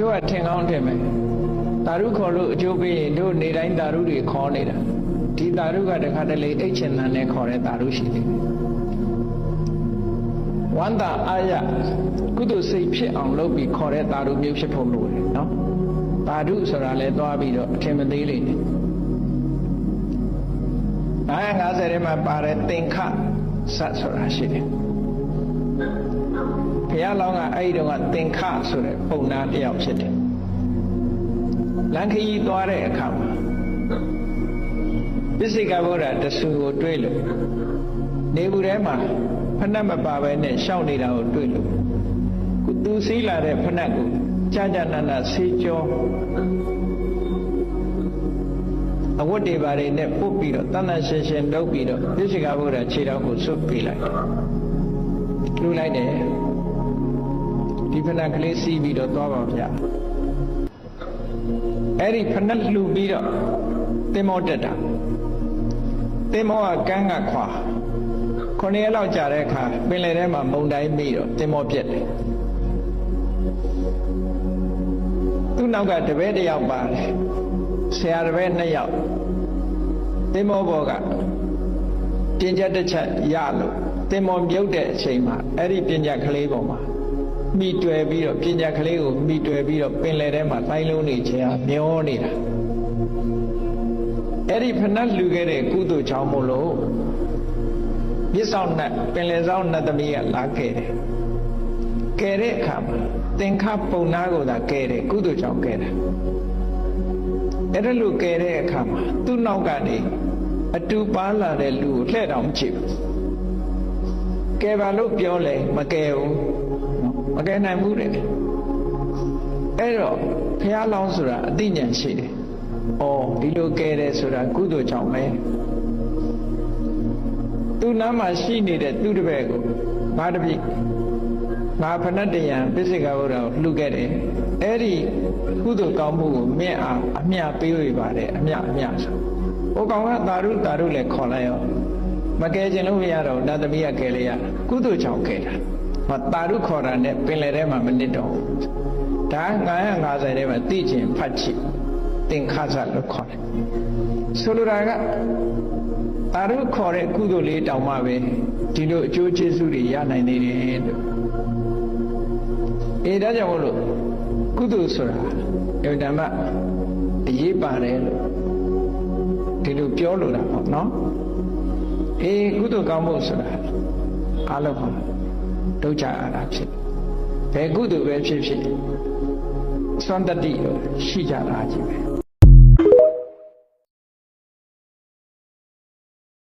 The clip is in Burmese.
ချို့ကထင်ကောင်းထင်မယ်တာရုခေါ်လို့အကျိုးပေးရင်တို့နေတိုင်းတာရုတွေခေါ်နေတာဒီတာရုကတခါတလေအိတ်ချင်တန်နဲ့ခေါ်တဲ့တာရုရှိတယ်ဝန္တာအာရကုသိုလ်စိတ်ဖြစ်အောင်လုပ်ပြီးခေါ်တဲ့တာရုမျိုးဖြစ်ဖို့လိုတယ်နော်တာရုဆိုတာလည်းသွားပြီးတော့အထင်မသေးလိမ့်မယ်950ထဲမှာပါတဲ့သင်္ခစဆိုတာရှိတယ်ဘုရားလောင်းကအဲ့ဒီတော့ကသင်္ခဆိုတဲ့ပုံနာတစ်ယောက်ဖြစ်တယ်လမ်းခရီးသွားတဲ့အခါမှာပိစိကဗုဒ္ဓတဆူကိုတွေ့လို့နေဘူးထဲမှာဖဏတ်မပါပဲနဲ့ရှောက်နေတာကိုတွေ့လို့သူစီးလာတဲ့ဖဏတ်ကိုကြာကြာနာနာဆေးကြောအဝတ်တွေပါတွေနဲ့ပုတ်ပြီးတော့တဏ္ဍရှင်ရှင်လုပ်ပြီးတော့ပိစိကဗုဒ္ဓခြေထောက်ကိုဆွတ်ပေးလိုက်လူလိုက်တယ်ဒီဖဏတ်ကလေးစီးပြီးတော့သွားပါဗျာအဲ့ဒီဖဏတ်လှူပြီးတော့သင်္ဘောတက်တာသင်္ဘောကကမ်းကခွာ9ရက်လောက်ကြာတဲ့အခါပင်လယ်ထဲမှာမုန်တိုင်းပြီးတော့သင်္ဘောပြက်တယ်သူ့နောက်ကတပည့်တစ်ယောက်ပါတယ်ဆရာတပည့်2ယောက်သင်္ဘောပေါ်ကပြင်ချက်တစ်ချက်ရလို့သင်္ဘောမြုပ်တဲ့အချိန်မှာအဲ့ဒီပြင်ချက်ကလေးပေါ်မှာမိတွယ်ပြီးတော့ပြင်ချက်ကလေးကိုမိတွယ်ပြီးတော့ပင်လယ်ထဲမှာတိုင်းလုံးနေချင်အောင်မျောနေတာအဲ့ဒီဖဏတ်လှူခဲ့တဲ့ကုသိုလ်ကြောင့်မို့လို့မြစ်ဆောင်နဲ့ပင်လယ်ဆောင်နတ်သမီးကလာခဲ့တယ်ကဲတဲ့အခါမှာသင်္ခပုံနာကိုသာကဲတယ်ကုသိုလ်ကြောင့်ကဲတယ်အဲ့ဒါလို့ကဲတဲ့အခါမှာသူ့နောက်ကနေအတူပါလာတဲ့လူကိုလှဲ့တောင်ကြည့်ဘူးကဲပါလို့ပြောလဲမကဲဘူးမကဲနိုင်ဘူးတဲ့အဲ့တော့ဘုရားလောင်းဆိုတာအသိဉာဏ်ရှိတယ်ဩဒီလိုကဲတယ်ဆိုတာကုသိုလ်ကြောင့်ပဲသူ့နားမှာရှိနေတဲ့သူ့တပည့်ကိုငါတပည့်ငါဖဏတ်တယံပိစိကဗုဒ္ဓကိုလှူခဲ့တယ်အဲ့ဒီကုသိုလ်ကောင်းမှုကိုမြင့်အောင်အမျှပေးဝေပါတယ်အမျှဆိုဟိုကောင်ကတာရုလည်းခေါ်လိုက်ရောမကဲခြင်းလို့မရတော့နတ်သမီးကကဲလေရကုသိုလ်ကြောင့်ကဲတာဟောတာရုခေါ်တာနဲ့ပင်လယ်ထဲမှာမနစ်တော့ဘူးဒါ950ထဲမှာသိခြင်းဖတ်ချစ်သင်္ခါစလို့ခေါ်တယ်ဆိုလိုတာကတာရုခေါ်တဲ့ကုသိုလ်လေးတောင်မှပဲဒီလိုအကျိုးကျေးဇူးတွေရနိုင်နေတယ်လို့ဒါကြောင့်မို့လို့ကုသိုလ်ဆိုတာအမှန်တမ်းအရေးပါတယ်လို့ဒီလိုပြောလို့တာပေါ့နော်ကုသိုလ်ကောင်းမှုဆိုတာအားလုံးပါဒုက္ခအာရဖြစ်ဘယ်ကုသိုလ်ပဲဖြစ်ဖြစ်စွမ်းတတ္တိရှိကြတာကြီးပဲ